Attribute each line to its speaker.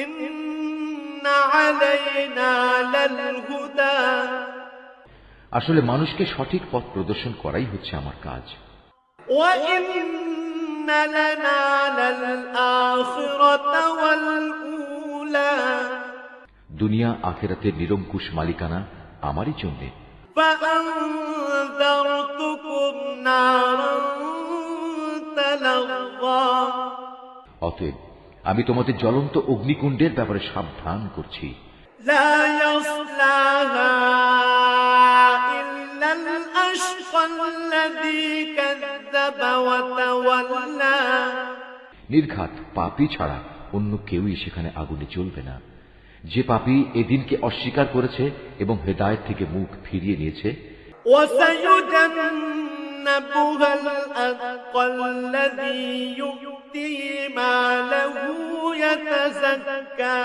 Speaker 1: ইন্না আলাইনা লাল হুদা,
Speaker 2: আসলে মানুষকে সঠিক পথ প্রদর্শন করাই হচ্ছে আমার কাজ।
Speaker 1: ওয়া ইন্না লানা লাল আখিরাতা ওয়াল উলা,
Speaker 2: দুনিয়া আখিরাতের নিরঙ্কুশ মালিকানা আমারই জন্যে।
Speaker 1: ফাআনযারতুকুম নারান তালাযা,
Speaker 2: অতএব আমি তোমাদের জ্বলন্ত অগ্নিকুণ্ডের ব্যাপারে সাবধান করছি।
Speaker 1: লা ইয়াসলাহা ইল্লাল আশকাল্লাযী কাযযাবা ওয়া তাওয়াল্লা,
Speaker 2: নির্ঘাত পাপী ছাড়া অন্য কেউই সেখানে আগুনে জ্বলবে না। যে পাপী এদিনকে অস্বীকার করেছে এবং হেদায়েত থেকে মুখ ফিরিয়ে নিয়েছে।
Speaker 1: ওয়া সায়ুজান্নাবুহাল আতকাল্লাযী ইউ'তি মালাহু ইয়াতাযাক্কা,